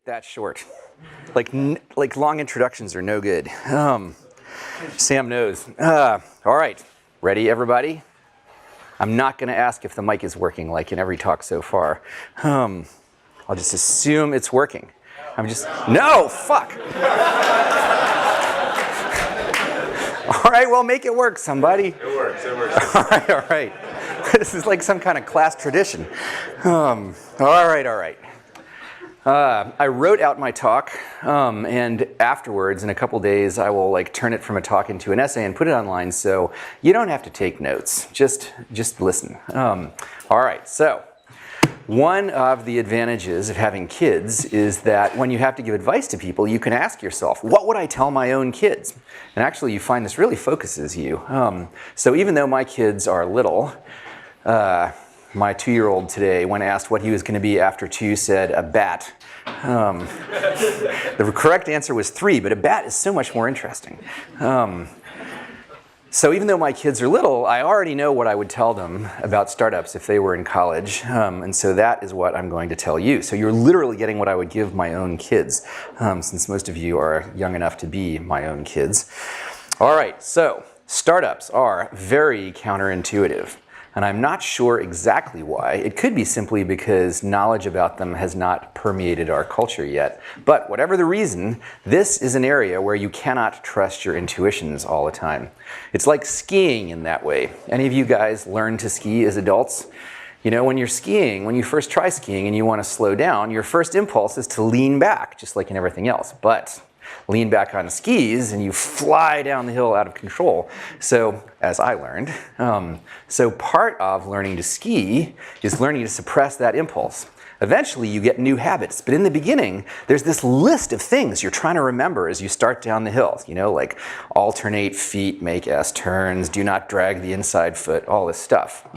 That short. Like long introductions are no good. Sam knows. All right, ready everybody? I'm not going to ask if the mic is working like in every talk so far. I'll just assume it's working. No, fuck. All right, well, make it work, somebody. It works. All right. This is like some kind of class tradition. All right. I wrote out my talk, and afterwards, in a couple days, I will turn it from a talk into an essay and put it online, so you don't have to take notes. Just listen. All right, so one of the advantages of having kids is that when you have to give advice to people, you can ask yourself, what would I tell my own kids? And actually, you find this really focuses you. So even though my kids are little, my 2-year-old today, when asked what he was going to be after 2, said a bat. The correct answer was 3, but a bat is so much more interesting. So even though my kids are little, I already know what I would tell them about startups if they were in college. And so that is what I'm going to tell you. So you're literally getting what I would give my own kids, since most of you are young enough to be my own kids. All right, so startups are very counterintuitive. And I'm not sure exactly why. It could be simply because knowledge about them has not permeated our culture yet. But whatever the reason, this is an area where you cannot trust your intuitions all the time. It's like skiing in that way. Any of you guys learn to ski as adults? You know, when you're skiing, when you first try skiing and you want to slow down, your first impulse is to lean back, just like in everything else. But lean back on skis and you fly down the hill out of control. So, as I learned, so part of learning to ski is learning to suppress that impulse. Eventually you get new habits, but in the beginning there's this list of things you're trying to remember as you start down the hill. You know, like alternate feet, make S turns, do not drag the inside foot, all this stuff.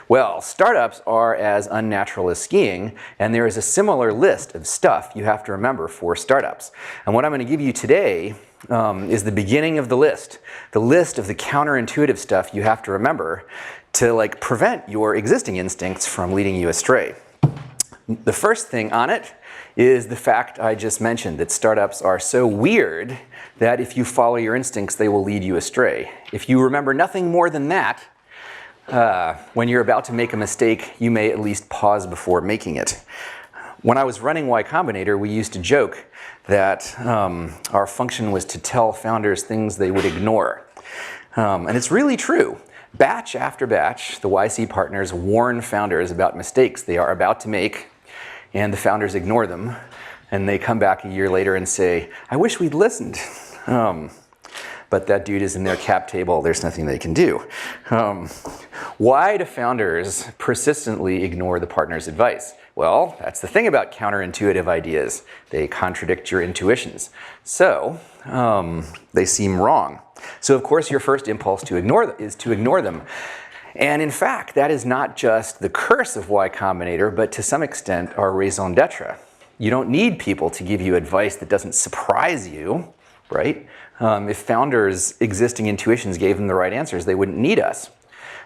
Well, startups are as unnatural as skiing, and there is a similar list of stuff you have to remember for startups. And what I'm going to give you today is the beginning of the list of the counterintuitive stuff you have to remember to prevent your existing instincts from leading you astray. The first thing on it is the fact I just mentioned, that startups are so weird that if you follow your instincts, they will lead you astray. If you remember nothing more than that, when you're about to make a mistake, you may at least pause before making it. When I was running Y Combinator, we used to joke that our function was to tell founders things they would ignore. And it's really true. Batch after batch, the YC partners warn founders about mistakes they are about to make, and the founders ignore them, and they come back a year later and say, I wish we'd listened. But that dude is in their cap table, there's nothing they can do. Why do founders persistently ignore the partner's advice? Well, that's the thing about counterintuitive ideas. They contradict your intuitions. So, they seem wrong. So of course your first impulse is to ignore them. And in fact, that is not just the curse of Y Combinator, but to some extent our raison d'etre. You don't need people to give you advice that doesn't surprise you, right? If founders' existing intuitions gave them the right answers, they wouldn't need us.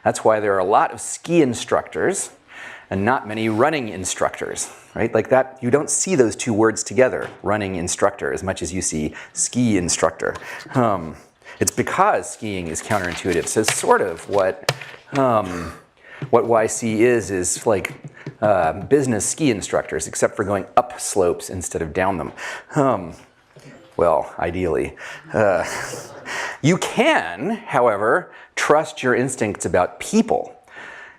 That's why there are a lot of ski instructors and not many running instructors, right? Like that, you don't see those two words together, running instructor, as much as you see ski instructor. It's because skiing is counterintuitive. So sort of what YC is like business ski instructors, except for going up slopes instead of down them. Well, ideally. You can, however, trust your instincts about people.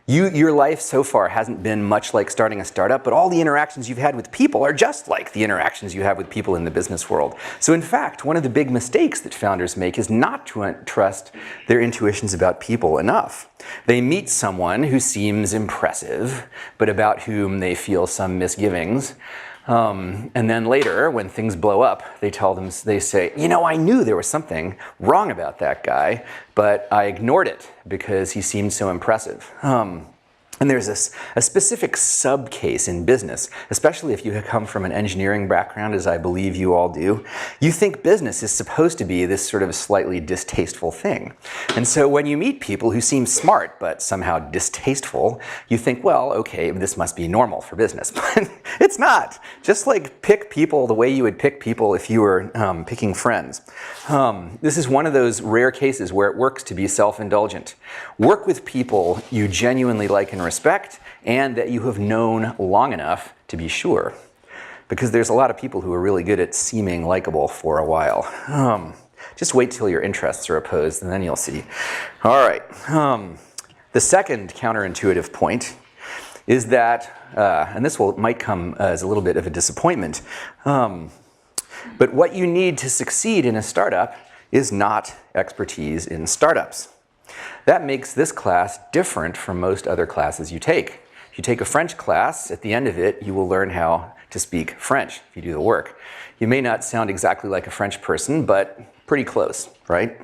Your life so far hasn't been much like starting a startup, but all the interactions you've had with people are just like the interactions you have with people in the business world. So in fact, one of the big mistakes that founders make is not to trust their intuitions about people enough. They meet someone who seems impressive, but about whom they feel some misgivings. And then later, when things blow up, they say, you know, I knew there was something wrong about that guy, but I ignored it because he seemed so impressive. And there's a specific sub-case in business, especially if you come from an engineering background, as I believe you all do. You think business is supposed to be this sort of slightly distasteful thing. And so when you meet people who seem smart but somehow distasteful, you think, well, okay, this must be normal for business. It's not. Just like pick people the way you would pick people if you were picking friends. This is one of those rare cases where it works to be self-indulgent. Work with people you genuinely like and respect, and that you have known long enough to be sure. Because there's a lot of people who are really good at seeming likable for a while. Just wait till your interests are opposed, and then you'll see. All right. The second counterintuitive point is that, and this might come as a little bit of a disappointment, but what you need to succeed in a startup is not expertise in startups. That makes this class different from most other classes you take. If you take a French class, at the end of it, you will learn how to speak French if you do the work. You may not sound exactly like a French person, but pretty close, right?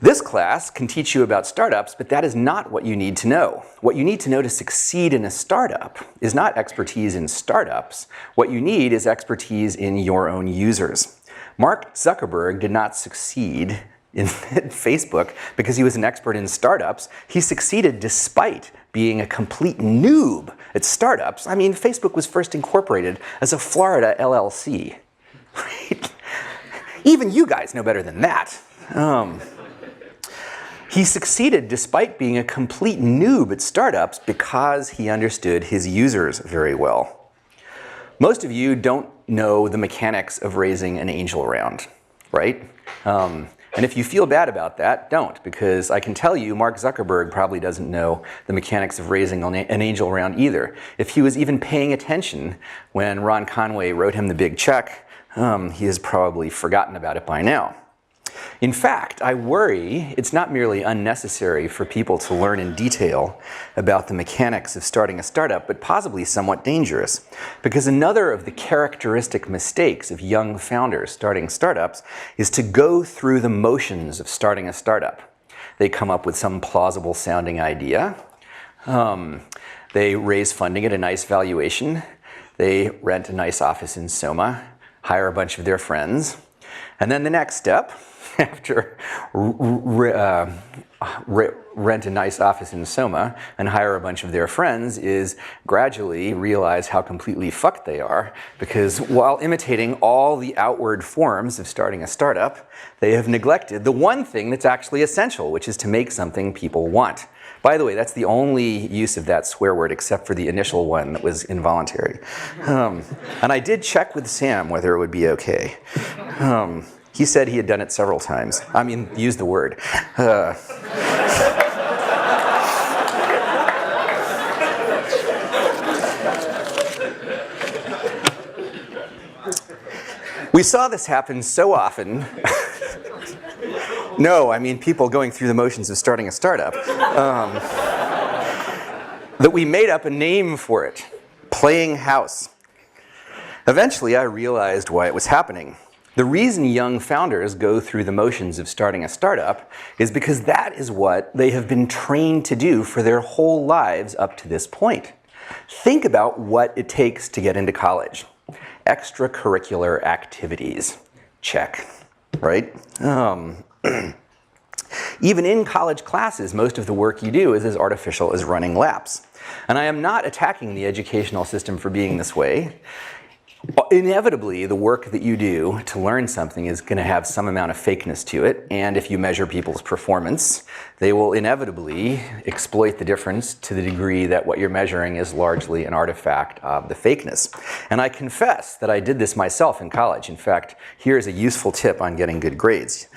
This class can teach you about startups, but that is not what you need to know. What you need to know to succeed in a startup is not expertise in startups. What you need is expertise in your own users. Mark Zuckerberg did not succeed in Facebook because he was an expert in startups. He succeeded despite being a complete noob at startups. I mean, Facebook was first incorporated as a Florida LLC. Right? Even you guys know better than that. He succeeded despite being a complete noob at startups because he understood his users very well. Most of you don't know the mechanics of raising an angel round, right? And if you feel bad about that, don't, because I can tell you Mark Zuckerberg probably doesn't know the mechanics of raising an angel round either. If he was even paying attention when Ron Conway wrote him the big check, he has probably forgotten about it by now. In fact, I worry it's not merely unnecessary for people to learn in detail about the mechanics of starting a startup, but possibly somewhat dangerous. Because another of the characteristic mistakes of young founders starting startups is to go through the motions of starting a startup. They come up with some plausible sounding idea. They raise funding at a nice valuation. They rent a nice office in Soma, hire a bunch of their friends. And then the next step, after rent a nice office in Soma and hire a bunch of their friends, is gradually realize how completely fucked they are, because while imitating all the outward forms of starting a startup, they have neglected the one thing that's actually essential, which is to make something people want. By the way, that's the only use of that swear word except for the initial one that was involuntary. And I did check with Sam whether it would be okay. He said he had done it several times. I mean, use the word. We saw this happen so often. No, I mean people going through the motions of starting a startup. That we made up a name for it, playing house. Eventually, I realized why it was happening. The reason young founders go through the motions of starting a startup is because that is what they have been trained to do for their whole lives up to this point. Think about what it takes to get into college. Extracurricular activities. Check. Right? Even in college classes, most of the work you do is as artificial as running laps. And I am not attacking the educational system for being this way. Inevitably, the work that you do to learn something is going to have some amount of fakeness to it, and if you measure people's performance, they will inevitably exploit the difference to the degree that what you're measuring is largely an artifact of the fakeness. And I confess that I did this myself in college. In fact, here's a useful tip on getting good grades.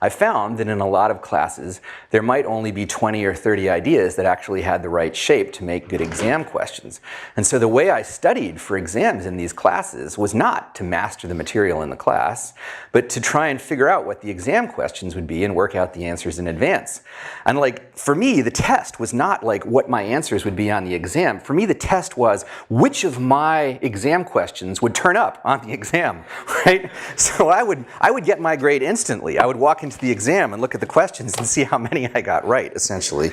I found that in a lot of classes, there might only be 20 or 30 ideas that actually had the right shape to make good exam questions. And so the way I studied for exams in these classes was not to master the material in the class, but to try and figure out what the exam questions would be and work out the answers in advance. And like, for me, the test was not like what my answers would be on the exam. For me, the test was which of my exam questions would turn up on the exam, right? So I would get my grade instantly. I would walk into the exam and look at the questions and see how many I got right, essentially.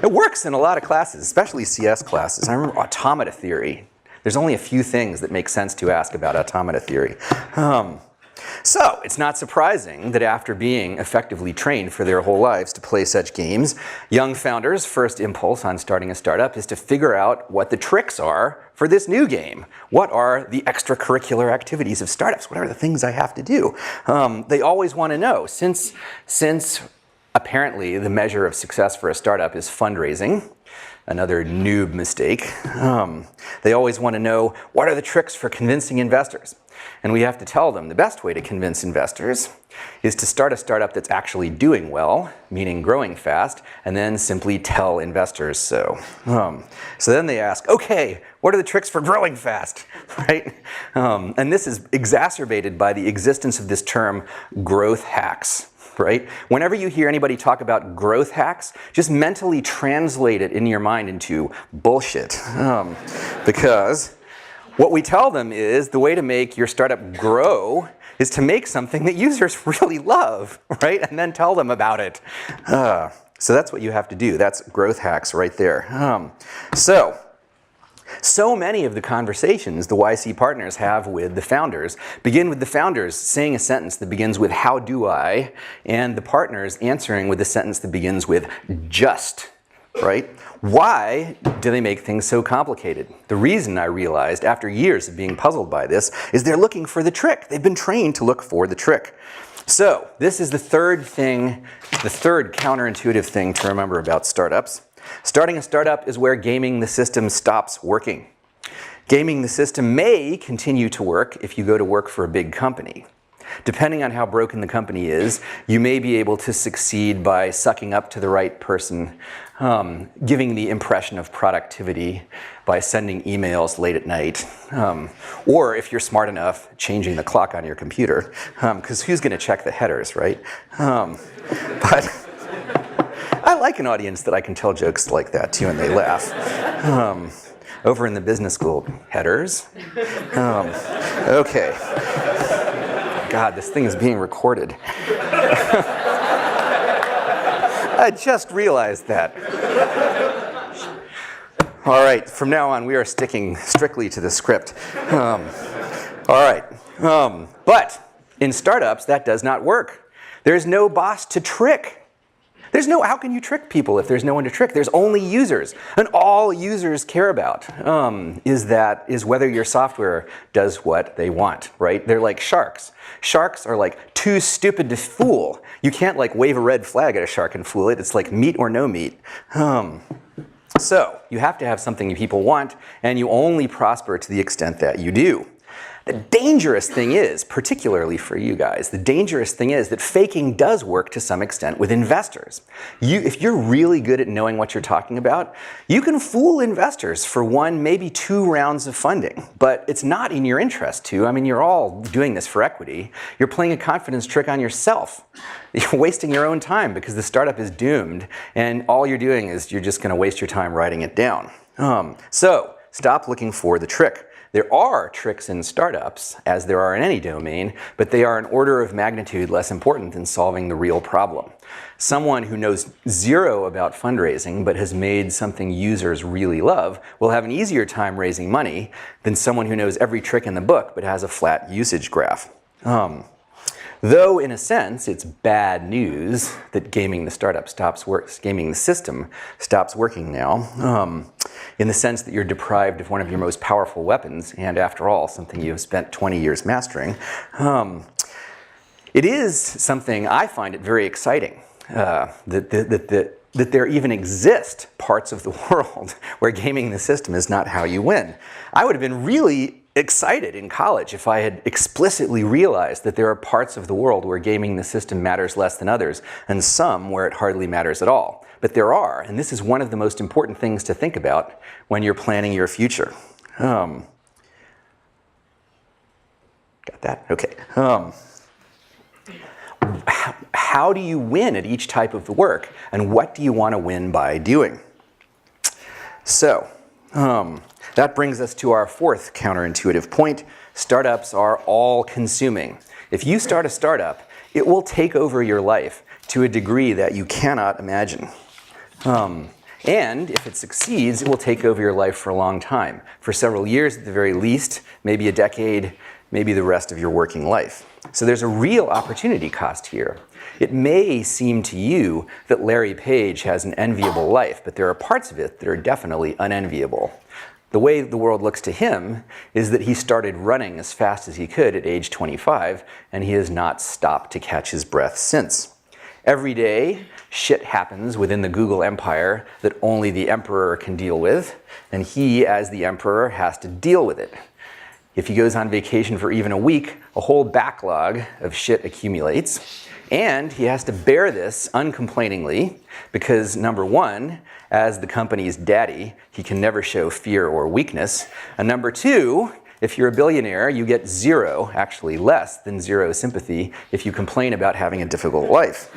It works in a lot of classes, especially CS classes. I remember automata theory. There's only a few things that make sense to ask about automata theory. So it's not surprising that after being effectively trained for their whole lives to play such games, young founders' first impulse on starting a startup is to figure out what the tricks are for this new game. What are the extracurricular activities of startups? What are the things I have to do? They always want to know. Since apparently the measure of success for a startup is fundraising, another noob mistake, they always want to know what are the tricks for convincing investors. And we have to tell them the best way to convince investors is to start a startup that's actually doing well, meaning growing fast, and then simply tell investors so. So then they ask, okay, what are the tricks for growing fast, right? And this is exacerbated by the existence of this term growth hacks. Right? Whenever you hear anybody talk about growth hacks, just mentally translate it in your mind into bullshit. Because what we tell them is the way to make your startup grow is to make something that users really love, right? And then tell them about it. So that's what you have to do. That's growth hacks right there. So many of the conversations the YC partners have with the founders begin with the founders saying a sentence that begins with "how do I?" and the partners answering with a sentence that begins with "just." Right? Why do they make things so complicated? The reason I realized after years of being puzzled by this is they're looking for the trick. They've been trained to look for the trick. So this is the third counterintuitive thing to remember about startups. Starting a startup is where gaming the system stops working. Gaming the system may continue to work if you go to work for a big company. Depending on how broken the company is, you may be able to succeed by sucking up to the right person, giving the impression of productivity by sending emails late at night, or if you're smart enough, changing the clock on your computer, because who's going to check the headers, right? But I like an audience that I can tell jokes like that to and they laugh. Over in the business school, headers. Okay. God, this thing is being recorded. I just realized that. All right, from now on, we are sticking strictly to the script. All right, but in startups, that does not work. There's no boss to trick. How can you trick people if there's no one to trick? There's only users. And all users care about is whether your software does what they want, right? They're like sharks. Sharks are like too stupid to fool. You can't like wave a red flag at a shark and fool it. It's like meat or no meat. So you have to have something people want, and you only prosper to the extent that you do. The dangerous thing is, particularly for you guys, the dangerous thing is that faking does work to some extent with investors. If you're really good at knowing what you're talking about, you can fool investors for 1, maybe 2 rounds of funding. But it's not in your interest to. I mean, you're all doing this for equity. You're playing a confidence trick on yourself. You're wasting your own time because the startup is doomed, and all you're doing is you're just going to waste your time writing it down. So stop looking for the trick. There are tricks in startups, as there are in any domain, but they are an order of magnitude less important than solving the real problem. Someone who knows 0 about fundraising but has made something users really love will have an easier time raising money than someone who knows every trick in the book but has a flat usage graph. Though, in a sense, it's bad news that gaming the system stops working now, in the sense that you're deprived of one of your most powerful weapons, and after all, something you have spent 20 years mastering. It is something I find it very exciting that there even exist parts of the world where gaming the system is not how you win. I would have been really excited in college if I had explicitly realized that there are parts of the world where gaming the system matters less than others, and some where it hardly matters at all. But there are, and this is one of the most important things to think about when you're planning your future. Got that? Okay. How do you win at each type of the work, and what do you want to win by doing? So, that brings us to our 4th counterintuitive point. Startups are all-consuming. If you start a startup, it will take over your life to a degree that you cannot imagine. And if it succeeds, it will take over your life for a long time. For several years at the very least, maybe a decade, maybe the rest of your working life. So there's a real opportunity cost here. It may seem to you that Larry Page has an enviable life, but there are parts of it that are definitely unenviable. The way the world looks to him is that he started running as fast as he could at age 25, and he has not stopped to catch his breath since. Every day, shit happens within the Google empire that only the emperor can deal with, and he, as the emperor, has to deal with it. If he goes on vacation for even a week, a whole backlog of shit accumulates, and he has to bear this uncomplainingly because, number one, as the company's daddy, he can never show fear or weakness, and number two, if you're a billionaire, you get zero, actually less than zero sympathy if you complain about having a difficult life.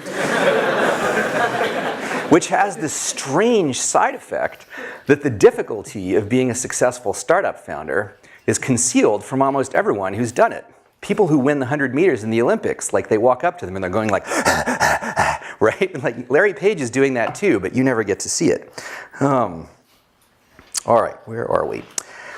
Which has this strange side effect that the difficulty of being a successful startup founder is concealed from almost everyone who's done it. People who win the 100 meters in the Olympics, like they walk up to them and they're going like, right? And like Larry Page is doing that too, but you never get to see it. All right, where are we?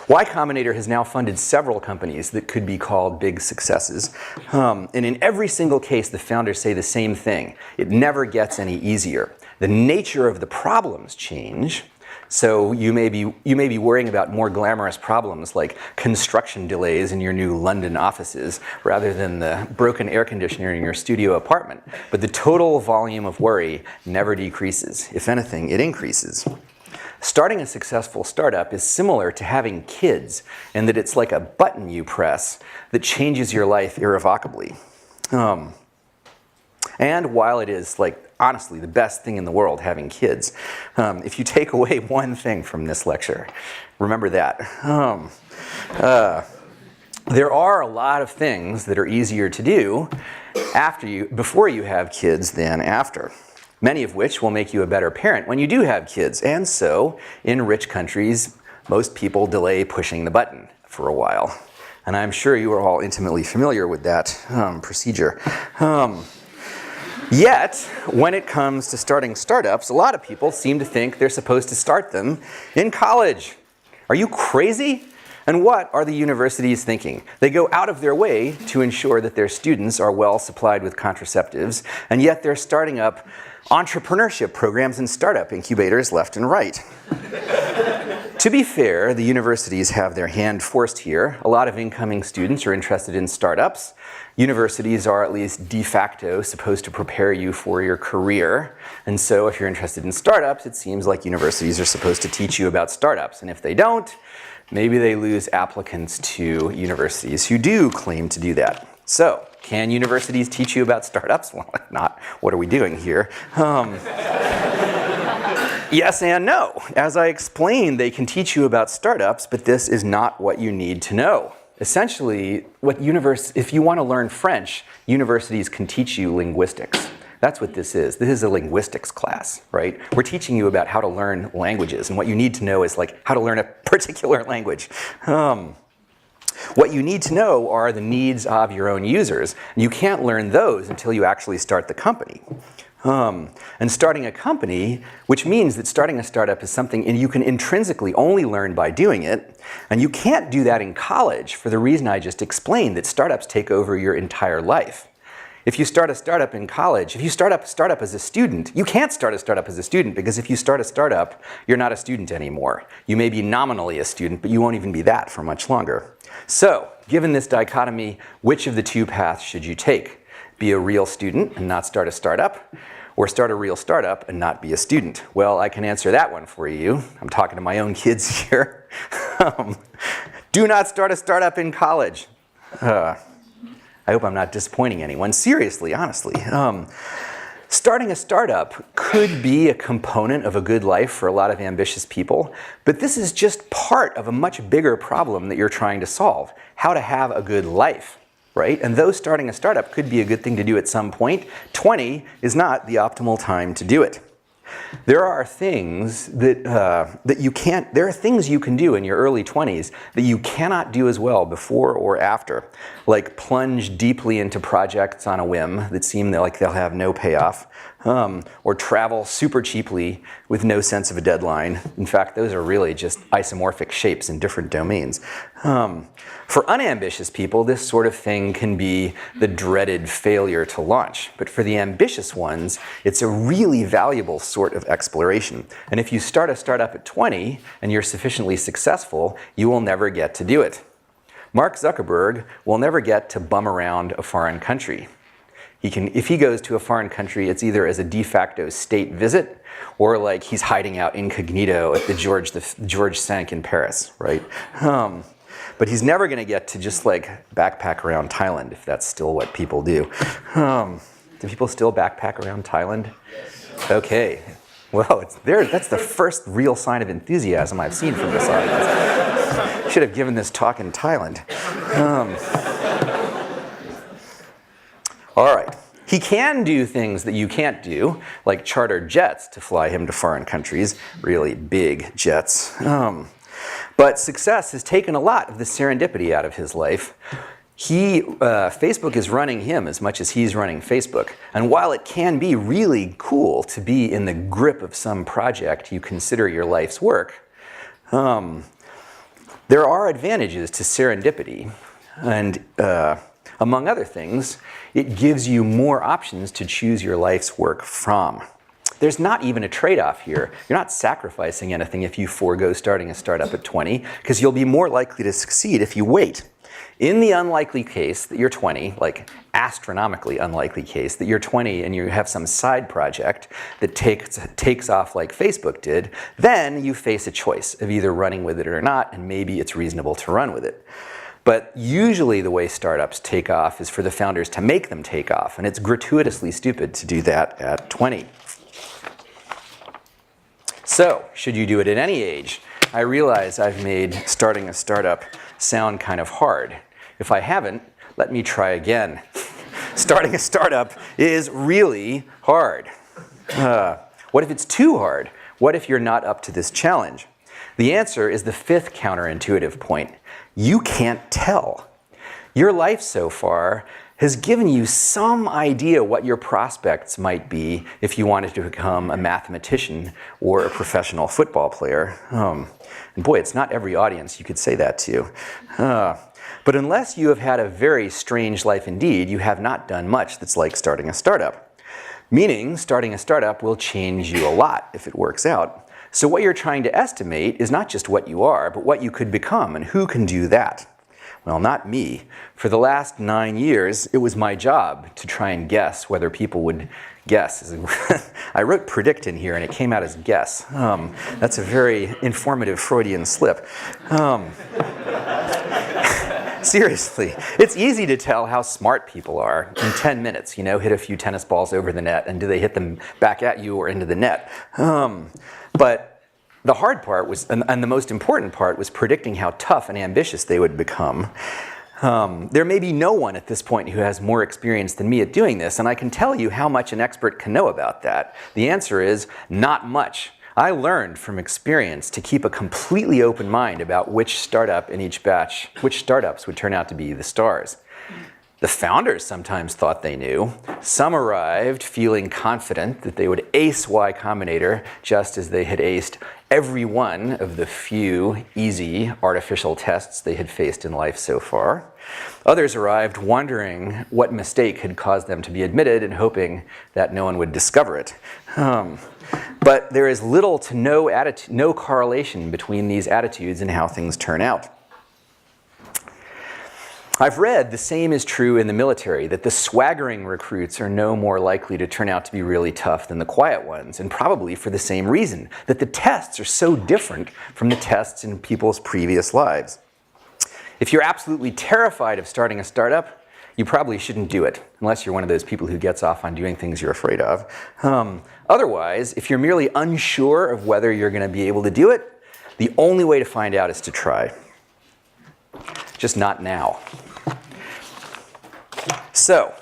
Y Combinator has now funded several companies that could be called big successes. And in every single case, the founders say the same thing. It never gets any easier. The nature of the problems change. So you may be worrying about more glamorous problems like construction delays in your new London offices rather than the broken air conditioner in your studio apartment. But the total volume of worry never decreases. If anything, it increases. Starting a successful startup is similar to having kids in that it's like a button you press that changes your life irrevocably. And while it is, like, honestly, the best thing in the world, having kids, if you take away one thing from this lecture, remember that. There are a lot of things that are easier to do before you have kids than after, many of which will make you a better parent when you do have kids. And so, in rich countries, most people delay pushing the button for a while. And I'm sure you are all intimately familiar with that procedure. Yet, when it comes to starting startups, a lot of people seem to think they're supposed to start them in college. Are you crazy? And what are the universities thinking? They go out of their way to ensure that their students are well supplied with contraceptives, and yet they're starting up entrepreneurship programs and startup incubators left and right. To be fair, the universities have their hand forced here. A lot of incoming students are interested in startups. Universities are at least de facto supposed to prepare you for your career. And so if you're interested in startups, it seems like universities are supposed to teach you about startups. And if they don't, maybe they lose applicants to universities who do claim to do that. So, can universities teach you about startups? Well, if not, what are we doing here? Yes and no. As I explained, they can teach you about startups, but this is not what you need to know. Essentially, if you want to learn French, universities can teach you linguistics. That's what this is. This is a linguistics class, right? We're teaching you about how to learn languages, and what you need to know is like how to learn a particular language. What you need to know are the needs of your own users. And you can't learn those until you actually start the company. And starting a company, which means that starting a startup is something you can intrinsically only learn by doing it, and you can't do that in college for the reason I just explained, that startups take over your entire life. If you start a startup in college, if you start a startup as a student, you can't start a startup as a student because if you start a startup, you're not a student anymore. You may be nominally a student, but you won't even be that for much longer. So, given this dichotomy, which of the two paths should you take? Be a real student and not start a startup, or start a real startup and not be a student? Well, I can answer that one for you. I'm talking to my own kids here. Do not start a startup in college. I hope I'm not disappointing anyone. Seriously, honestly. Starting a startup could be a component of a good life for a lot of ambitious people, but this is just part of a much bigger problem that you're trying to solve: how to have a good life. Right? And though starting a startup could be a good thing to do at some point, 20 is not the optimal time to do it. There are things there are things you can do in your early 20s that you cannot do as well before or after, like plunge deeply into projects on a whim that seem like they'll have no payoff, or travel super cheaply with no sense of a deadline. In fact, those are really just isomorphic shapes in different domains. For unambitious people, this sort of thing can be the dreaded failure to launch. But for the ambitious ones, it's a really valuable sort of exploration. And if you start a startup at 20 and you're sufficiently successful, you will never get to do it. Mark Zuckerberg will never get to bum around a foreign country. If he goes to a foreign country, it's either as a de facto state visit or like he's hiding out incognito at the Georges V in Paris, right? But he's never going to get to just like backpack around Thailand, if that's still what people do. Do people still backpack around Thailand? Okay. Well, it's there. That's the first real sign of enthusiasm I've seen from this audience. Should have given this talk in Thailand. All right. He can do things that you can't do, like charter jets to fly him to foreign countries, really big jets. But success has taken a lot of the serendipity out of his life. Facebook is running him as much as he's running Facebook. And while it can be really cool to be in the grip of some project you consider your life's work, there are advantages to serendipity. And among other things, it gives you more options to choose your life's work from. There's not even a trade-off here. You're not sacrificing anything if you forego starting a startup at 20, because you'll be more likely to succeed if you wait. In the unlikely case that you're 20, like astronomically unlikely case that you're 20 and you have some side project that takes off like Facebook did, then you face a choice of either running with it or not, and maybe it's reasonable to run with it. But usually the way startups take off is for the founders to make them take off, and it's gratuitously stupid to do that at 20. So, should you do it at any age? I realize I've made starting a startup sound kind of hard. If I haven't, let me try again. Starting a startup is really hard. What if it's too hard? What if you're not up to this challenge? The answer is the fifth counterintuitive point. You can't tell. Your life so far has given you some idea what your prospects might be if you wanted to become a mathematician or a professional football player. And boy, it's not every audience you could say that to. But unless you have had a very strange life indeed, you have not done much that's like starting a startup. Meaning, starting a startup will change you a lot if it works out. So what you're trying to estimate is not just what you are, but what you could become, and who can do that? Well, not me. For the last 9 years, it was my job to try and guess whether people would guess. I wrote predict in here, and it came out as guess. That's a very informative Freudian slip. Seriously, it's easy to tell how smart people are in 10 minutes. You know, hit a few tennis balls over the net, and do they hit them back at you or into the net? But the hard part was, and the most important part, was predicting how tough and ambitious they would become. There may be no one at this point who has more experience than me at doing this, and I can tell you how much an expert can know about that. The answer is not much. I learned from experience to keep a completely open mind about which startup in each batch, which startups would turn out to be the stars. The founders sometimes thought they knew. Some arrived feeling confident that they would ace Y Combinator just as they had aced every one of the few easy artificial tests they had faced in life so far. Others arrived wondering what mistake had caused them to be admitted and hoping that no one would discover it. But there is little to no correlation between these attitudes and how things turn out. I've read the same is true in the military, that the swaggering recruits are no more likely to turn out to be really tough than the quiet ones, and probably for the same reason, that the tests are so different from the tests in people's previous lives. If you're absolutely terrified of starting a startup, you probably shouldn't do it, unless you're one of those people who gets off on doing things you're afraid of. Otherwise, if you're merely unsure of whether you're going to be able to do it, the only way to find out is to try. Just not now. So,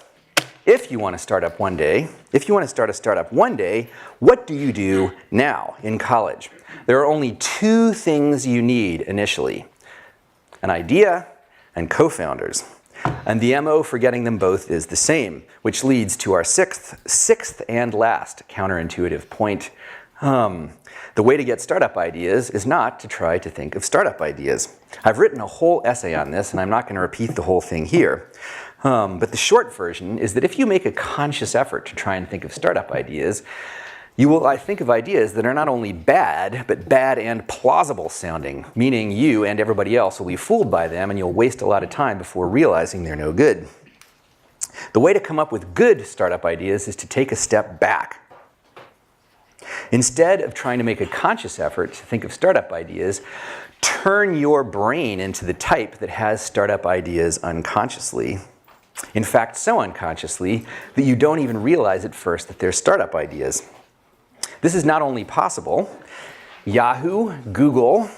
if you want to start a startup one day, what do you do now in college? There are only two things you need initially: an idea and co-founders. And the MO for getting them both is the same, which leads to our sixth and last counterintuitive point. The way to get startup ideas is not to try to think of startup ideas. I've written a whole essay on this, and I'm not going to repeat the whole thing here. But the short version is that if you make a conscious effort to try and think of startup ideas, you will think of ideas that are not only bad, but bad and plausible sounding, meaning you and everybody else will be fooled by them and you'll waste a lot of time before realizing they're no good. The way to come up with good startup ideas is to take a step back. Instead of trying to make a conscious effort to think of startup ideas, turn your brain into the type that has startup ideas unconsciously. In fact, so unconsciously that you don't even realize at first that they're startup ideas. This is not only possible. Yahoo, Google,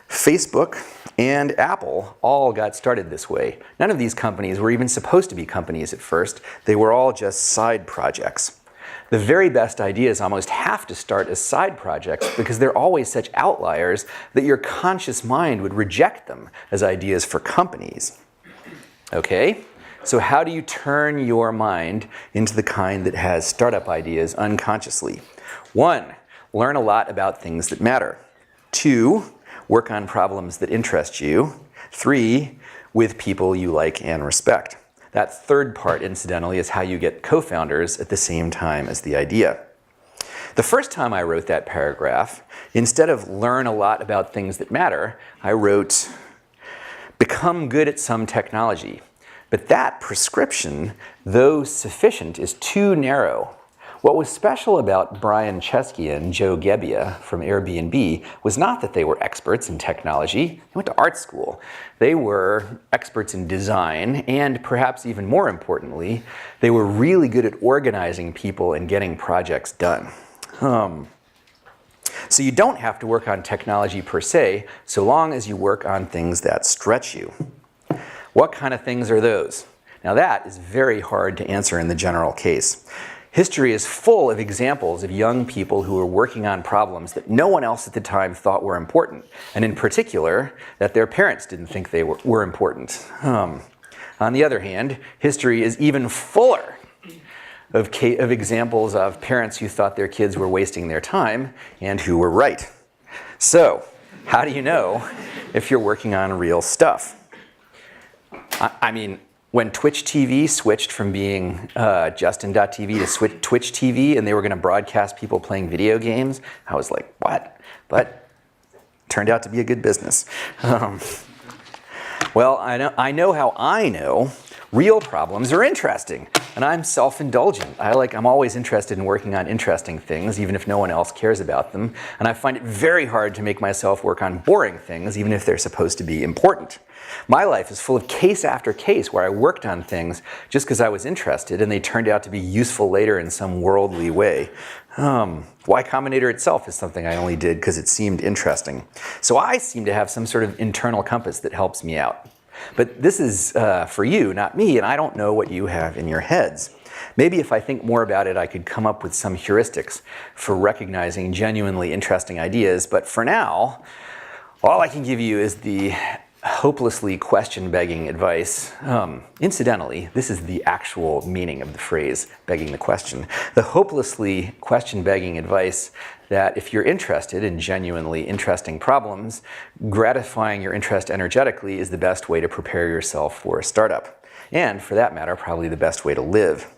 Facebook, and Apple all got started this way. None of these companies were even supposed to be companies at first. They were all just side projects. The very best ideas almost have to start as side projects because they're always such outliers that your conscious mind would reject them as ideas for companies. Okay? So how do you turn your mind into the kind that has startup ideas unconsciously? 1, learn a lot about things that matter. 2, work on problems that interest you. 3, with people you like and respect. That third part, incidentally, is how you get co-founders at the same time as the idea. The first time I wrote that paragraph, instead of learn a lot about things that matter, I wrote, become good at some technology. But that prescription, though sufficient, is too narrow. What was special about Brian Chesky and Joe Gebbia from Airbnb was not that they were experts in technology. They went to art school. They were experts in design, and perhaps even more importantly, they were really good at organizing people and getting projects done. So you don't have to work on technology per se, so long as you work on things that stretch you. What kind of things are those? Now that is very hard to answer in the general case. History is full of examples of young people who were working on problems that no one else at the time thought were important, and in particular, that their parents didn't think they were important. On the other hand, history is even fuller of examples of parents who thought their kids were wasting their time and who were right. So, how do you know if you're working on real stuff? I mean, when Twitch TV switched from being Justin.tv to Twitch TV and they were going to broadcast people playing video games, I was like, what? But it turned out to be a good business. Well, I know how I know real problems are interesting, and I'm self-indulgent. I'm always interested in working on interesting things, even if no one else cares about them, and I find it very hard to make myself work on boring things, even if they're supposed to be important. My life is full of case after case where I worked on things just because I was interested, and they turned out to be useful later in some worldly way. Y Combinator itself is something I only did because it seemed interesting. So I seem to have some sort of internal compass that helps me out. But this is for you, not me, and I don't know what you have in your heads. Maybe if I think more about it, I could come up with some heuristics for recognizing genuinely interesting ideas. But for now, all I can give you is the hopelessly question-begging advice. Incidentally, this is the actual meaning of the phrase, begging the question. The hopelessly question-begging advice that if you're interested in genuinely interesting problems, gratifying your interest energetically is the best way to prepare yourself for a startup. And for that matter, probably the best way to live.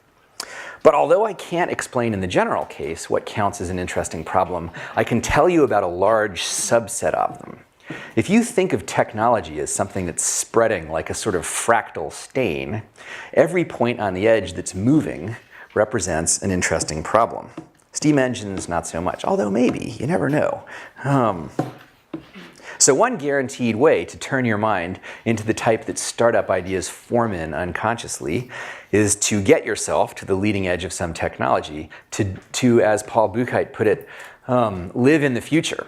But although I can't explain in the general case what counts as an interesting problem, I can tell you about a large subset of them. If you think of technology as something that's spreading like a sort of fractal stain, every point on the edge that's moving represents an interesting problem. Steam engines, not so much, although maybe, you never know. So one guaranteed way to turn your mind into the type that startup ideas form in unconsciously is to get yourself to the leading edge of some technology, to as Paul Buchheit put it, live in the future.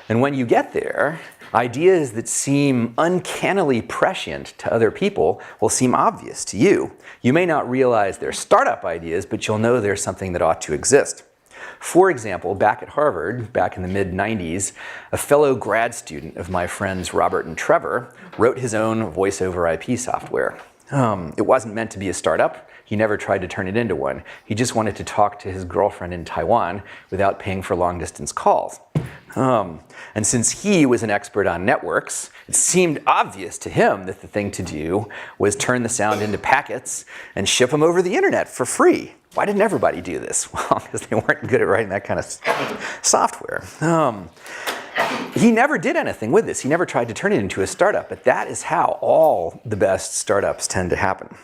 And when you get there, ideas that seem uncannily prescient to other people will seem obvious to you. You may not realize they're startup ideas, but you'll know they're something that ought to exist. For example, back at Harvard, back in the mid-90s, a fellow grad student of my friends Robert and Trevor wrote his own voice over IP software. It wasn't meant to be a startup. He never tried to turn it into one. He just wanted to talk to his girlfriend in Taiwan without paying for long-distance calls. And since he was an expert on networks, it seemed obvious to him that the thing to do was turn the sound into packets and ship them over the internet for free. Why didn't everybody do this? Well, because they weren't good at writing that kind of software. He never did anything with this. He never tried to turn it into a startup, but that is how all the best startups tend to happen.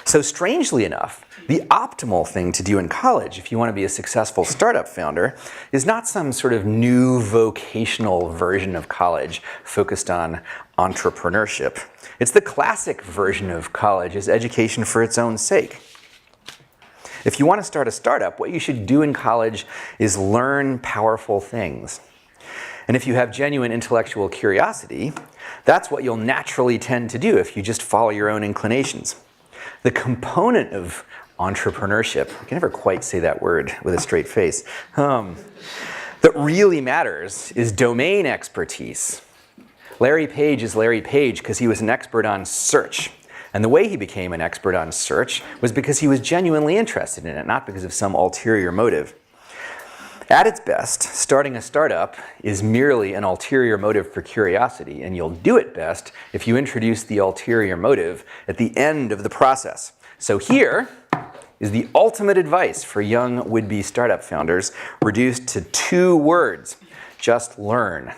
So strangely enough, the optimal thing to do in college if you want to be a successful startup founder is not some sort of new vocational version of college focused on entrepreneurship. It's the classic version of college is education for its own sake. If you want to start a startup, what you should do in college is learn powerful things. And if you have genuine intellectual curiosity, that's what you'll naturally tend to do if you just follow your own inclinations. The component of entrepreneurship, I can never quite say that word with a straight face, that really matters is domain expertise. Larry Page is Larry Page because he was an expert on search. And the way he became an expert on search was because he was genuinely interested in it, not because of some ulterior motive. At its best, starting a startup is merely an ulterior motive for curiosity, and you'll do it best if you introduce the ulterior motive at the end of the process. So here is the ultimate advice for young would-be startup founders, reduced to 2 words. Just learn.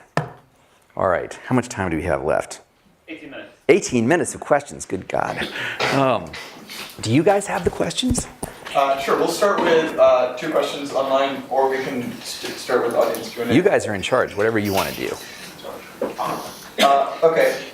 All right, how much time do we have left? 18 minutes. 18 minutes of questions, good God. Do you guys have the questions? Sure, we'll start with 2 questions online, or we can start with audience Q&A. You guys are in charge, whatever you want to do. Okay,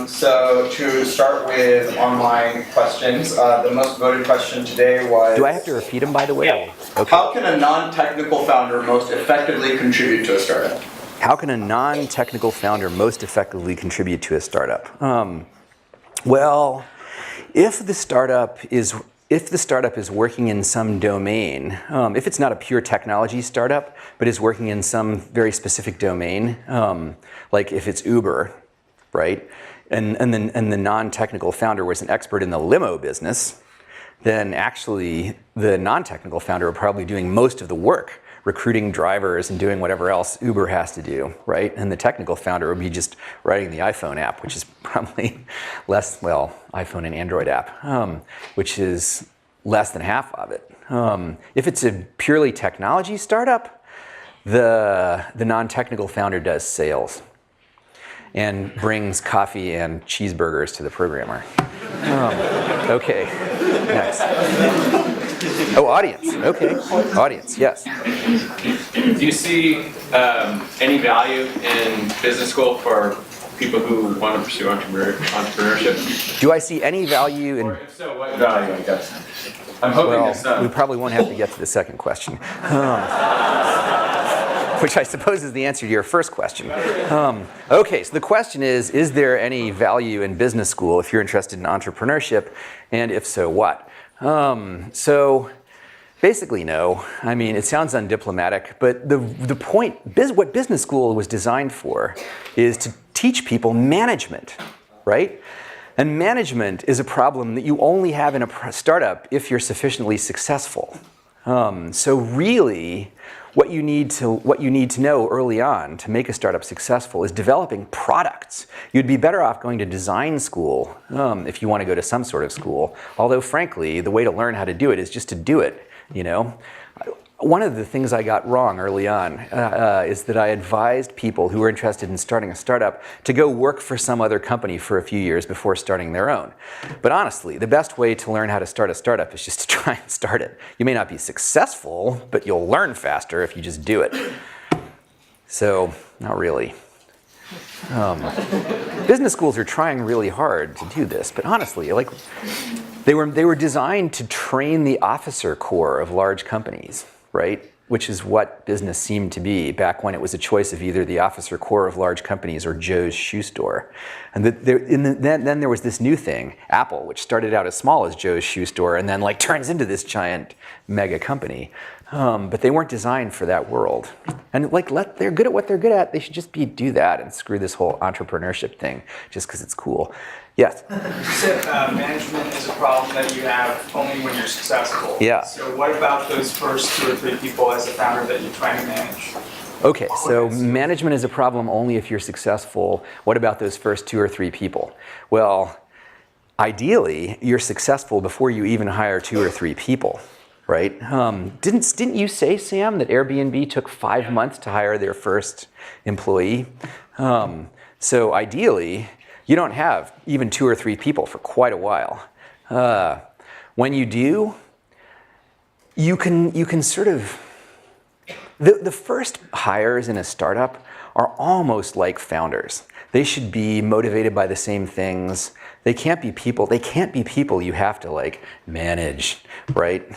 so to start with online questions, the most voted question today was... Do I have to repeat them, by the way? Yeah. Okay. How can a non-technical founder most effectively contribute to a startup? How can a non-technical founder most effectively contribute to a startup? Well, if the startup is working in some domain, if it's not a pure technology startup, but is working in some very specific domain, like if it's Uber, right? And the non-technical founder was an expert in the limo business, then actually the non-technical founder are probably doing most of the work, recruiting drivers and doing whatever else Uber has to do, right? And the technical founder would be just writing the iPhone app, which is probably less, well, iPhone and Android app, which is less than half of it. If it's a purely technology startup, the non-technical founder does sales and brings coffee and cheeseburgers to the programmer. Okay, next. Oh, audience. Okay, audience. Yes. Do you see any value in business school for people who want to pursue entrepreneurship? Do I see any value in? Or if so, what value, I guess? I'm hoping it's Well, we probably won't have to get to the second question, which I suppose is the answer to your first question. Okay, so the question is there any value in business school if you're interested in entrepreneurship, and if so, what? So basically no. I mean, it sounds undiplomatic, but the point, what business school was designed for is to teach people management, right? And management is a problem that you only have in a startup if you're sufficiently successful. So really, what you need to know early on to make a startup successful is developing products. You'd be better off going to design school if you want to go to some sort of school. Although, frankly, the way to learn how to do it is just to do it. You know, one of the things I got wrong early on is that I advised people who were interested in starting a startup to go work for some other company for a few years before starting their own. But honestly, the best way to learn how to start a startup is just to try and start it. You may not be successful, but you'll learn faster if you just do it. So, not really. Business schools are trying really hard to do this, but honestly, like, they were designed to train the officer corps of large companies, right? Which is what business seemed to be back when it was a choice of either the officer corps of large companies or Joe's shoe store. And then there was this new thing, Apple, which started out as small as Joe's shoe store and then like turns into this giant mega company. but they weren't designed for that world. And like, they're good at what they're good at. They should just do that and screw this whole entrepreneurship thing just because it's cool. Yes. You said management is a problem that you have only when you're successful. Yeah. So what about those first 2 or 3 people as a founder that you're trying to manage? Okay, so management is a problem only if you're successful. What about those first 2 or 3 people? Well, ideally, you're successful before you even hire 2 or 3 people, right? Didn't you say, Sam, that Airbnb took 5 months to hire their first employee? So ideally, you don't have even 2 or 3 people for quite a while. When you do, you can sort of, the first hires in a startup are almost like founders. They should be motivated by the same things. They can't be people you have to like manage, right?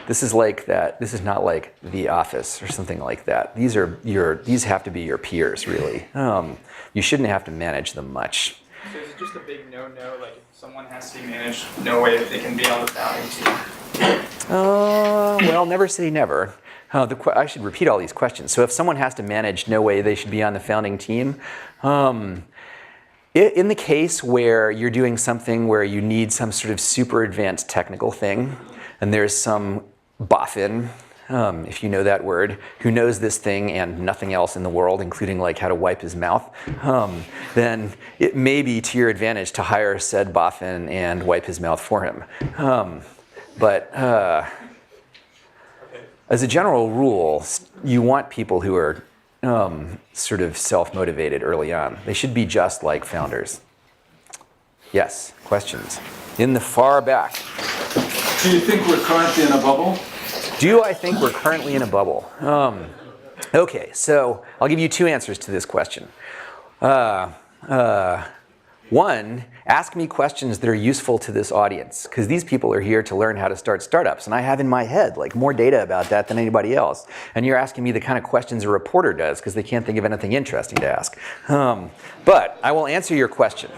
This is like that. This is not like The Office or something like that. These have to be your peers, really. You shouldn't have to manage them much. So is it just a big no-no, like if someone has to be managed, no way that they can be on the founding team? Well, never say never. I should repeat all these questions. So if someone has to manage, no way they should be on the founding team. In the case where you're doing something where you need some sort of super advanced technical thing, and there's some boffin, if you know that word, who knows this thing and nothing else in the world, including like how to wipe his mouth, then it may be to your advantage to hire said boffin and wipe his mouth for him. But as a general rule, you want people who are sort of self-motivated early on. They should be just like founders. Yes, questions? In the far back. Do you think we're currently in a bubble? Do I think we're currently in a bubble? Okay, so I'll give you 2 answers to this question. One, ask me questions that are useful to this audience, because these people are here to learn how to start startups, and I have in my head like more data about that than anybody else. And you're asking me the kind of questions a reporter does, because they can't think of anything interesting to ask. But I will answer your question.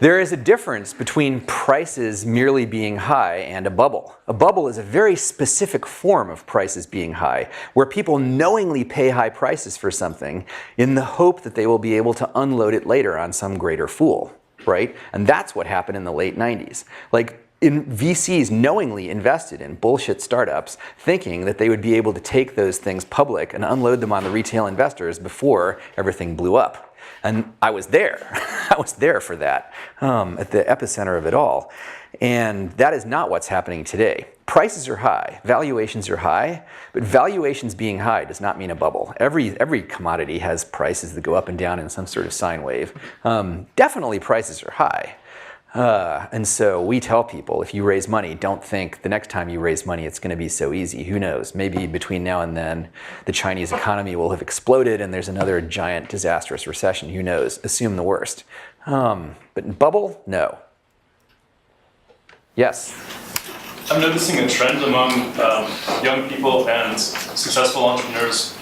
There is a difference between prices merely being high and a bubble. A bubble is a very specific form of prices being high, where people knowingly pay high prices for something in the hope that they will be able to unload it later on some greater fool, right? And that's what happened in the late 90s. Like, VCs knowingly invested in bullshit startups, thinking that they would be able to take those things public and unload them on the retail investors before everything blew up. And I was there. I was there for that, at the epicenter of it all. And that is not what's happening today. Prices are high, valuations are high, but valuations being high does not mean a bubble. Every commodity has prices that go up and down in some sort of sine wave. Definitely prices are high. And so we tell people, if you raise money, don't think the next time you raise money it's going to be so easy. Who knows? Maybe between now and then the Chinese economy will have exploded and there's another giant disastrous recession. Who knows? Assume the worst. But bubble? No. Yes? I'm noticing a trend among young people and successful entrepreneurs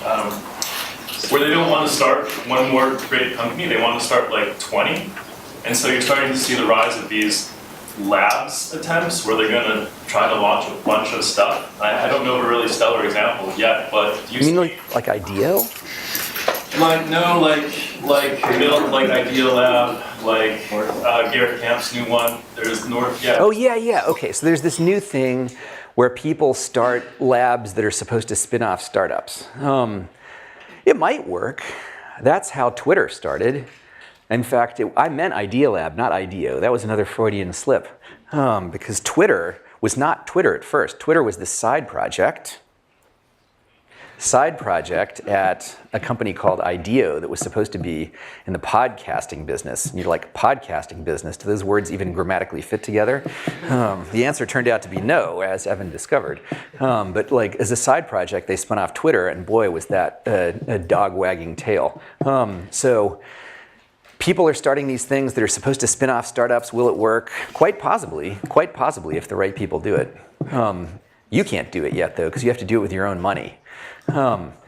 where they don't want to start one more great company, they want to start like 20. And so you're starting to see the rise of these labs attempts where they're going to try to launch a bunch of stuff. I don't know of a really stellar example yet, but do You mean like IDEO? like Idea Lab, like Garrett Camp's new one. There's North. Yeah. Oh yeah. Okay, so there's this new thing where people start labs that are supposed to spin off startups. It might work. That's how Twitter started. In fact, I meant Idea Lab, not IDEO. That was another Freudian slip, because Twitter was not Twitter at first. Twitter was this side project at a company called IDEO that was supposed to be in the podcasting business. And you're like, podcasting business? Do those words even grammatically fit together? The answer turned out to be no, as Evan discovered. But like as a side project, they spun off Twitter, and boy, was that a dog wagging tail. So people are starting these things that are supposed to spin off startups. Will it work? Quite possibly if the right people do it. You can't do it yet, though, because you have to do it with your own money.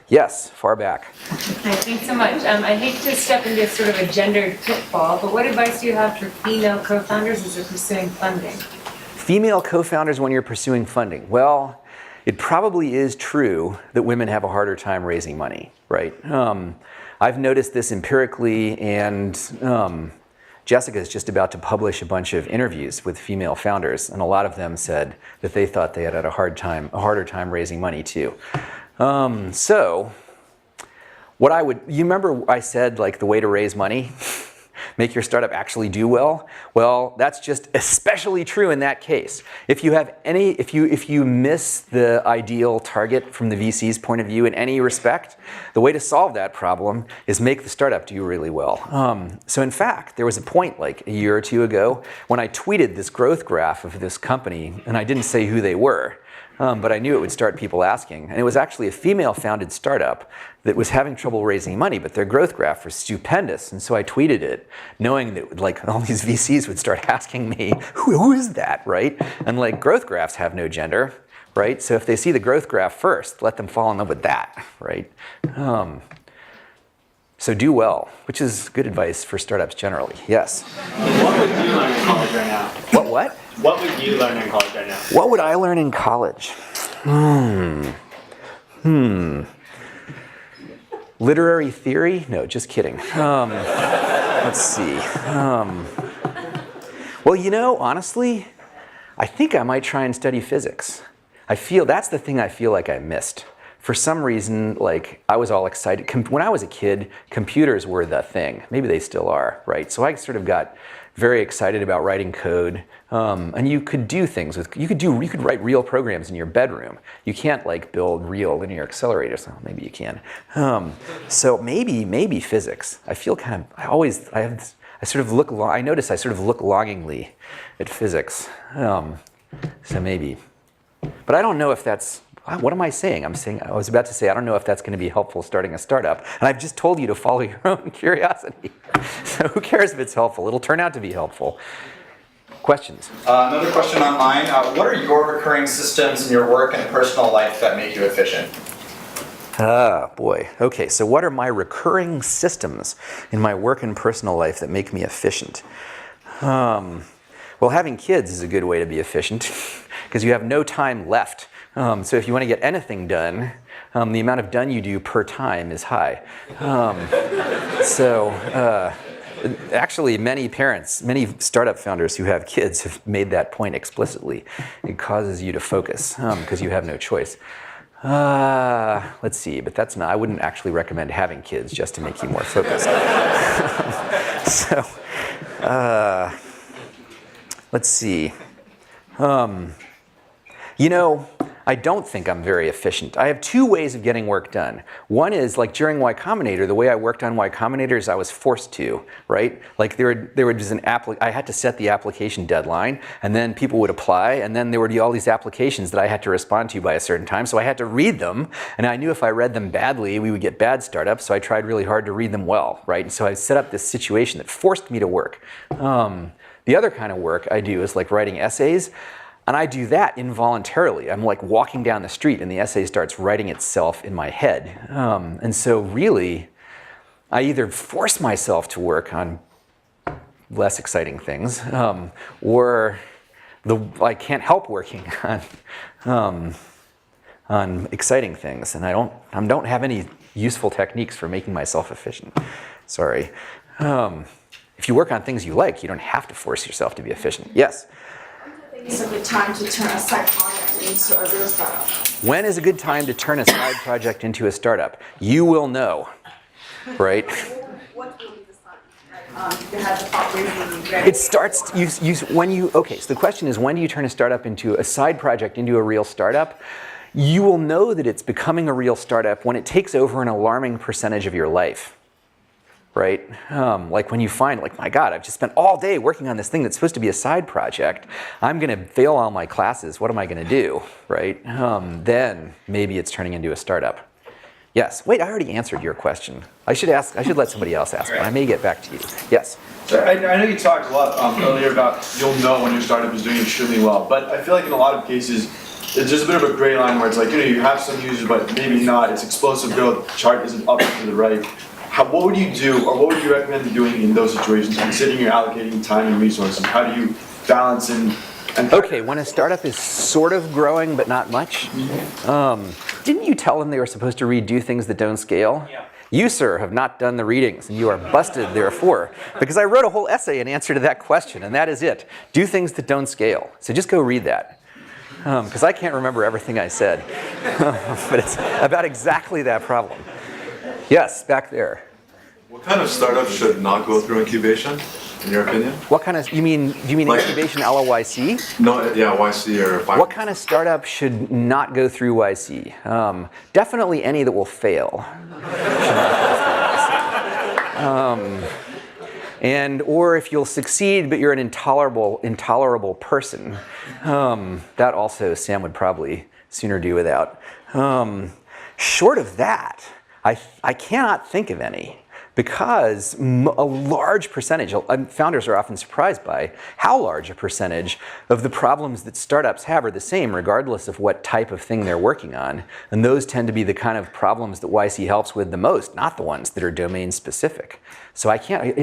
Yes, far back. Hi, thanks so much. I hate to step into sort of a gendered pitfall, but what advice do you have for female co-founders as they're pursuing funding? Female co-founders when you're pursuing funding. Well, it probably is true that women have a harder time raising money, right? I've noticed this empirically, and Jessica is just about to publish a bunch of interviews with female founders, and a lot of them said that they thought they had a harder time raising money too. So, you remember I said like the way to raise money? Make your startup actually do well? Well, that's just especially true in that case. If you miss the ideal target from the VC's point of view in any respect, the way to solve that problem is make the startup do really well. So in fact, there was a point like a year or two ago when I tweeted this growth graph of this company, and I didn't say who they were. But I knew it would start people asking. And it was actually a female-founded startup that was having trouble raising money, but their growth graph was stupendous. And so I tweeted it, knowing that like all these VCs would start asking me, who is that, right? And like growth graphs have no gender, right? So if they see the growth graph first, let them fall in love with that, right? So do well, which is good advice for startups generally. Yes? What would you learn in college right now? What? What would you learn in college right now? What would I learn in college? Literary theory? No, just kidding. Let's see. Well, you know, honestly, I think I might try and study physics. That's the thing I feel like I missed. For some reason, like, I was all excited. When I was a kid, computers were the thing. Maybe they still are, right? So I sort of got very excited about writing code. And you could do things you could write real programs in your bedroom. You can't like build real linear accelerators. Well, maybe you can. So maybe physics. I feel kind of, I notice I sort of look longingly at physics. So maybe. But I don't know if that's, what am I saying? I was about to say, I don't know if that's going to be helpful starting a startup. And I've just told you to follow your own curiosity. So who cares if it's helpful? It'll turn out to be helpful. Questions? Another question online. What are your recurring systems in your work and personal life that make you efficient? Ah, boy. Okay, so what are my recurring systems in my work and personal life that make me efficient? Well, having kids is a good way to be efficient because you have no time left. So if you want to get anything done, the amount of done you do per time is high. Actually, many parents, many startup founders who have kids have made that point explicitly. It causes you to focus because you have no choice. Let's see, but I wouldn't actually recommend having kids just to make you more focused. Let's see. I don't think I'm very efficient. I have two ways of getting work done. One is like during Y Combinator, the way I worked on Y Combinator is I was forced to, right? Like there was I had to set the application deadline, and then people would apply, and then there would be all these applications that I had to respond to by a certain time, so I had to read them, and I knew if I read them badly, we would get bad startups, so I tried really hard to read them well, right? And so I set up this situation that forced me to work. The other kind of work I do is like writing essays. And I do that involuntarily. I'm like walking down the street and the essay starts writing itself in my head. And so really, I either force myself to work on less exciting things, or I can't help working on exciting things. And I don't have any useful techniques for making myself efficient. Sorry. If you work on things you like, you don't have to force yourself to be efficient. Yes? It's a good time to turn a side project into a real startup. When is a good time to turn a side project into a startup? You will know, right? What will be the sign? You have the fundraising ready. It starts, okay, so the question is, when do you turn a side project into a real startup? You will know that it's becoming a real startup when it takes over an alarming percentage of your life. Right? Like when you find, like, my God, I've just spent all day working on this thing that's supposed to be a side project. I'm going to fail all my classes. What am I going to do? Right? Then maybe it's turning into a startup. Yes. Wait, I already answered your question. I should let somebody else ask, but I may get back to you. Yes. So I know you talked a lot earlier about you'll know when your startup is doing extremely well, but I feel like in a lot of cases, there's just a bit of a gray line where it's like, you have some users, but maybe not. It's explosive growth. Chart isn't up and to the right. What would you do, or what would you recommend doing in those situations, considering you're allocating time and resources? How do you balance in Okay, when a startup is sort of growing but not much, didn't you tell them they were supposed to read Do Things That Don't Scale? Yeah. You, sir, have not done the readings, and you are busted, therefore, because I wrote a whole essay in answer to that question, and that is it. Do things that don't scale. So just go read that, because I can't remember everything I said, but it's about exactly that problem. Yes, back there. What kind of startup should not go through incubation, in your opinion? What kind of, do you mean Like- incubation LOYC? No, yeah, YC or What kind of startup should not go through YC? Definitely any that will fail. And or if you'll succeed but you're an intolerable person, that also Sam would probably sooner do without. Short of that, I cannot think of any, because a large percentage, founders are often surprised by how large a percentage of the problems that startups have are the same regardless of what type of thing they're working on. And those tend to be the kind of problems that YC helps with the most, not the ones that are domain specific. So I can't,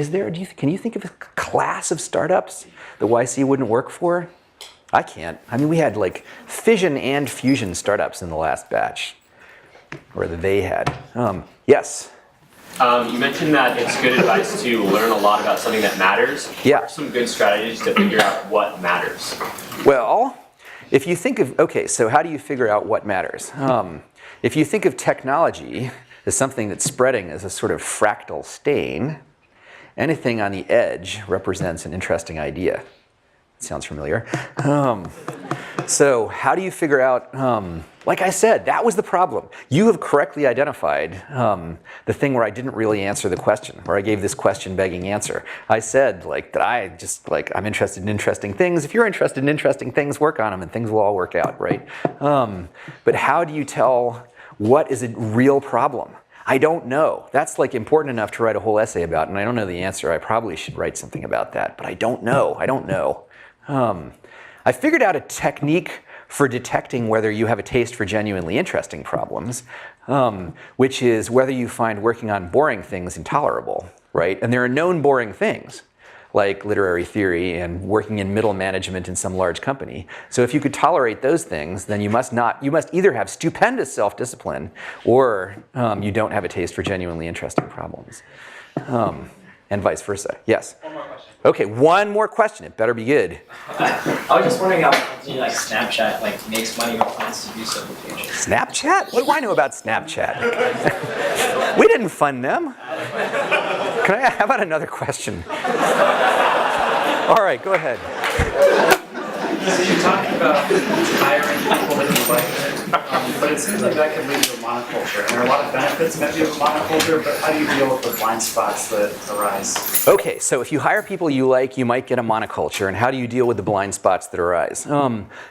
can you think of a class of startups that YC wouldn't work for? I can't. I mean, we had like fission and fusion startups in the last batch, or that they had. Yes? You mentioned that it's good advice to learn a lot about something that matters. Yeah. What are some good strategies to figure out what matters? Well, if you think of, okay, so how do you figure out what matters? If you think of technology as something that's spreading as a sort of fractal stain, anything on the edge represents an interesting idea. Sounds familiar. So how do you figure out, like I said, that was the problem. You have correctly identified the thing where I didn't really answer the question, where I gave this question begging answer. I said that I'm interested in interesting things. If you're interested in interesting things, work on them and things will all work out, right? But how do you tell what is a real problem? I don't know. That's like important enough to write a whole essay about, and I don't know the answer. I probably should write something about that, but I don't know. I don't know. I figured out a technique for detecting whether you have a taste for genuinely interesting problems, which is whether you find working on boring things intolerable, right? And there are known boring things, like literary theory and working in middle management in some large company. So if you could tolerate those things, then you must either have stupendous self-discipline or you don't have a taste for genuinely interesting problems. And vice versa. Yes? One more question. Okay, one more question. It better be good. I was just wondering how Snapchat makes money or plans to do so in the future. Snapchat? What do I know about Snapchat? We didn't fund them. How about another question? All right, go ahead. So you're talking about hiring people that you like, but it seems like that could lead to a monoculture. And there are a lot of benefits maybe of a monoculture, but how do you deal with the blind spots that arise? Okay, so if you hire people you like, you might get a monoculture. And how do you deal with the blind spots that arise?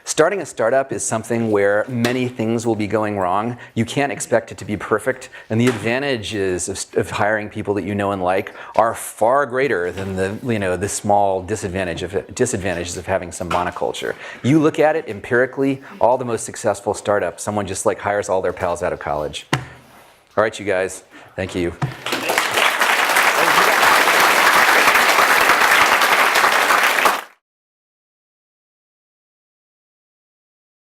Starting a startup is something where many things will be going wrong. You can't expect it to be perfect. And the advantages of hiring people that you know and like are far greater than the small disadvantages of having some monoculture. You look at it empirically, all the most successful startups, someone just hires all their pals out of college. All right, you guys, thank you.